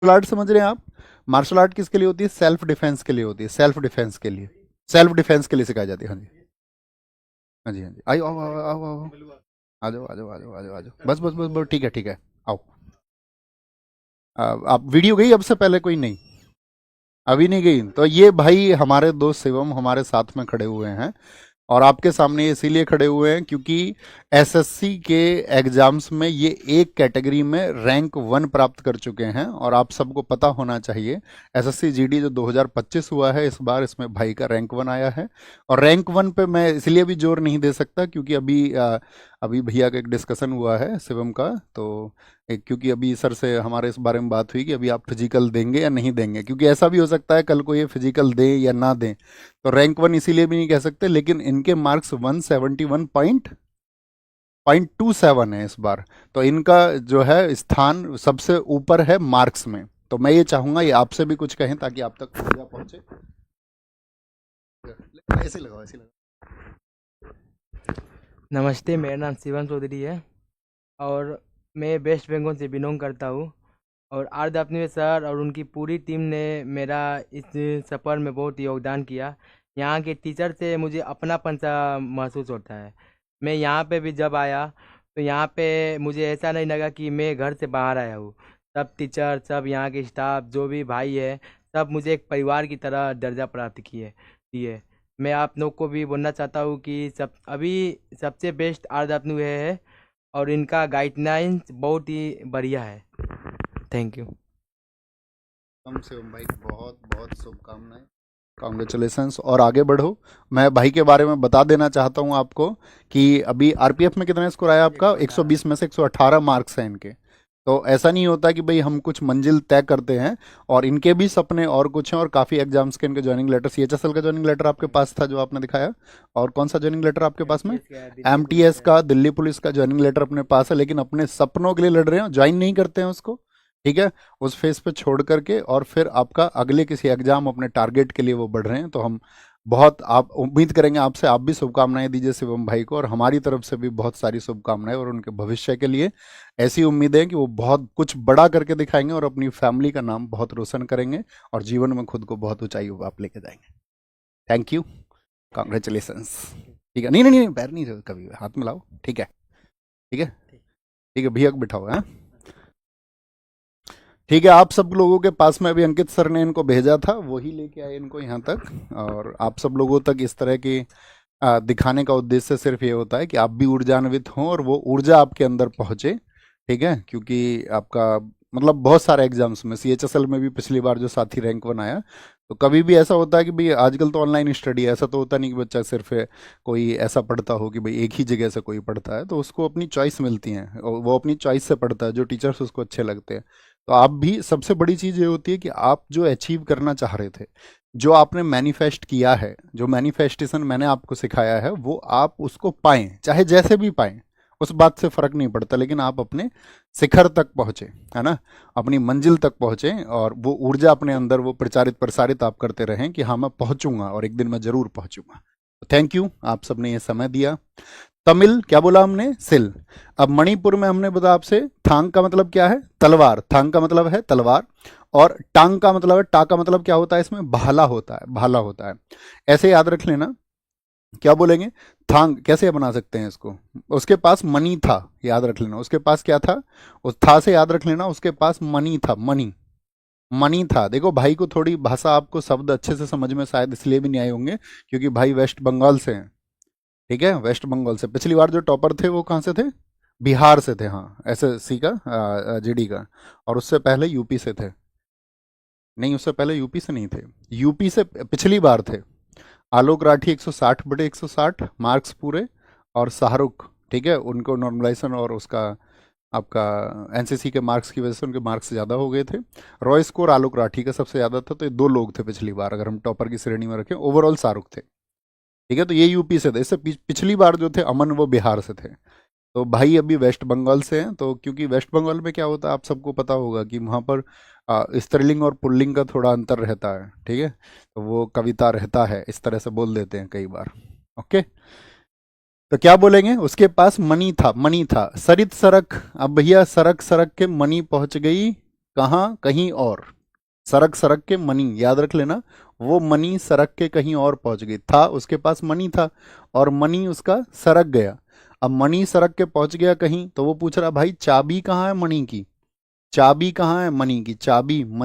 Martial art समझ रहे हैं आप? मार्शल आर्ट किसके लिए होती है? सेल्फ डिफेंस के लिए होती है, सेल्फ डिफेंस के लिए। सेल्फ डिफेंस के लिए सिखाई जाती है। हाँ जी, हाँ जी, हाँ जी, आओ आओ आओ आओ आओ, आ जाओ आ जाओ आ जाओ आ जाओ आ जाओ, बस बस बस बस, ठीक है ठीक है, आओ। आप वीडियो गई अब से पहले कोई नहीं? अभी नहीं गई? तो ये भाई हमारे दोस्त शिवम हमारे साथ में खड़े हुए हैं, और आपके सामने इसीलिए खड़े हुए हैं क्योंकि एसएससी के एग्जाम्स में ये एक कैटेगरी में रैंक 1 प्राप्त कर चुके हैं, और आप सबको पता होना चाहिए एसएससी जीडी जो 2025 हुआ है इस बार, इसमें भाई का रैंक 1 आया है। और रैंक 1 पे मैं इसलिए भी जोर नहीं दे सकता क्योंकि अभी भैया का एक डिस्कशन हुआ है शिवम का, तो क्योंकि अभी सर से हमारे इस बारे में बात हुई कि अभी आप फिजिकल देंगे या नहीं देंगे, क्योंकि ऐसा भी हो सकता है कल को ये फिजिकल दें या ना दें। तो रैंक 1 इसीलिए भी नहीं कह सकते, लेकिन इनके मार्क्स 171.27 है इस बार। तो इनका जो है स्थान सबसे ऊपर है मार्क्स में। तो मैं ये चाहूंगा ये आपसे भी कुछ कहें ताकि आप तक ऊर्जा पहुंचे। ऐसे लगाओ, ऐसे लगाओ। नमस्ते, मेरा नाम शिवम चौधरी है और मैं वेस्ट बंगाल से बिलोंग करता हूँ। और आर्द अपने सर और उनकी पूरी टीम ने मेरा इस सफ़र में बहुत योगदान किया। यहाँ के टीचर से मुझे अपनापन सा महसूस होता है। मैं यहाँ पे भी जब आया तो यहाँ पे मुझे ऐसा नहीं लगा कि मैं घर से बाहर आया हूँ। सब टीचर, सब यहाँ के स्टाफ, जो भी भाई है, सब मुझे एक परिवार की तरह दर्जा प्राप्त किए दिए। मैं आप लोग को भी बोलना चाहता हूँ कि सब अभी सबसे बेस्ट आर्ट अपनू है और इनका गाइडलाइंस बहुत ही बढ़िया है। Thank you. कम से कम भाई बहुत बहुत शुभकामनाएं, कॉन्ग्रेचुलेशंस, और आगे बढ़ो। मैं भाई के बारे में बता देना चाहता हूं आपको कि अभी आरपीएफ में कितना स्कोर आया आपका? 118। 120 में से 118 मार्क्स हैं इनके। तो ऐसा नहीं होता कि भाई हम कुछ मंजिल तय करते हैं, और इनके भी सपने और कुछ हैं, और काफ़ी एग्जाम्स के इनके ज्वाइनिंग लेटर, सीएचएसएल का ज्वाइनिंग लेटर आपके पास था जो आपने दिखाया, और कौन सा ज्वाइनिंग लेटर आपके पास में? एमटीएस का है, दिल्ली पुलिस एमटीएस का है। का, दिल्ली पुलिस का ज्वाइनिंग लेटर अपने पास है, लेकिन अपने सपनों के लिए लड़ रहे हैं, ज्वाइन नहीं करते हैं उसको। ठीक है, उस फेस पे छोड़ करके और फिर आपका अगले किसी एग्जाम अपने टारगेट के लिए वो बढ़ रहे हैं। तो हम बहुत आप उम्मीद करेंगे आपसे, आप भी शुभकामनाएं दीजिए शिवम भाई को, और हमारी तरफ से भी बहुत सारी शुभकामनाएं, और उनके भविष्य के लिए ऐसी उम्मीद है कि वो बहुत कुछ बड़ा करके दिखाएंगे और अपनी फैमिली का नाम बहुत रोशन करेंगे, और जीवन में खुद को बहुत ऊंचाई आप लेके जाएंगे। Thank you, congratulations. ठीक है, नहीं नहीं नहीं, पैर नहीं कभी हाथ में लाओ, ठीक है, ठीक है, ठीक। ठीक है, भैया को बिठाओ है। ठीक है, आप सब लोगों के पास में अभी अंकित सर ने इनको भेजा था, वही लेके आए इनको यहाँ तक, और आप सब लोगों तक इस तरह की दिखाने का उद्देश्य सिर्फ ये होता है कि आप भी ऊर्जान्वित हों और वो ऊर्जा आपके अंदर पहुँचे। ठीक है, क्योंकि आपका मतलब बहुत सारे एग्जाम्स में, सीएचएसएल में भी पिछली बार जो साथी रैंक 1 आया, तो कभी भी ऐसा होता है कि भाई आजकल तो ऑनलाइन स्टडी है, ऐसा तो होता नहीं कि बच्चा सिर्फ कोई ऐसा पढ़ता हो कि भाई एक ही जगह से कोई पढ़ता है, तो उसको अपनी चॉइस मिलती है और वो अपनी चॉइस से पढ़ता है जो टीचर्स उसको अच्छे लगते हैं। तो आप भी, सबसे बड़ी चीज़ ये होती है कि आप जो अचीव करना चाह रहे थे, जो आपने मैनिफेस्ट किया है, जो मैनिफेस्टेशन मैंने आपको सिखाया है, वो आप उसको पाएं, चाहे जैसे भी पाएं, उस बात से फर्क नहीं पड़ता, लेकिन आप अपने शिखर तक पहुंचे, है ना, अपनी मंजिल तक पहुंचे, और वो ऊर्जा अपने अंदर वो प्रचारित प्रसारित आप करते रहें कि हाँ मैं पहुंचूंगा और एक दिन मैं जरूर पहुंचूंगा। थैंक यू, आप सबने ये समय दिया। तमिल क्या बोला हमने? सिल। अब मणिपुर में हमने बताया आपसे, थांग का मतलब क्या है? तलवार। थांग का मतलब है तलवार, और टांग का मतलब है, टा का मतलब क्या होता है इसमें? भाला होता है, भाला होता है। ऐसे याद रख लेना। क्या बोलेंगे? थांग कैसे बना सकते हैं इसको? उसके पास मनी था, याद रख लेना, उसके पास क्या था? उस था से याद रख लेना, उसके पास मनी था, मनी, मनी था। देखो भाई को थोड़ी भाषा, आपको शब्द अच्छे से समझ में शायद इसलिए भी नहीं आए होंगे क्योंकि भाई वेस्ट बंगाल से हैं। ठीक है, वेस्ट बंगाल से। पिछली बार जो टॉपर थे वो कहाँ से थे? बिहार से थे, हाँ, एसएससी का, जीडी का। और उससे पहले यूपी से थे। नहीं, उससे पहले यूपी से नहीं थे, यूपी से पिछली बार थे। आलोक राठी 160 बटे 160 मार्क्स पूरे, और शाहरुख, ठीक है, उनको नॉर्मलाइजेशन और उसका आपका एनसीसी के मार्क्स की वजह से उनके मार्क्स ज़्यादा हो गए थे। रॉय स्कोर आलोक राठी का सबसे ज़्यादा था, तो ये दो लोग थे पिछली बार अगर हम टॉपर की श्रेणी में रखें। ओवरऑल शाहरुख थे। ठीक है, तो ये यूपी से थे। इससे पिछली बार जो थे अमन, वो बिहार से थे। तो भाई अभी वेस्ट बंगाल से हैं, तो क्योंकि वेस्ट बंगाल में क्या होता है आप सबको पता होगा कि वहाँ पर स्त्रीलिंग और पुल्लिंग का थोड़ा अंतर रहता है। ठीक है, तो वो कविता रहता है, इस तरह से बोल देते हैं कई बार। ओके, तो क्या बोलेंगे? उसके पास मनी था, मनी था। सरित सरक, अब भैया सरक सरक के मनी पहुंच गई कहाँ? कहीं और। सरक सरक के मनी, याद रख लेना, वो मनी सरक के कहीं और पहुंच गई। था उसके पास मनी था और मनी उसका सरक गया। अब मनी सरक के पहुंच गया कहीं, तो वो पूछ रहा भाई चाबी कहाँ है मनी की? चाबी कहाँ है मनी की? चाबी मनी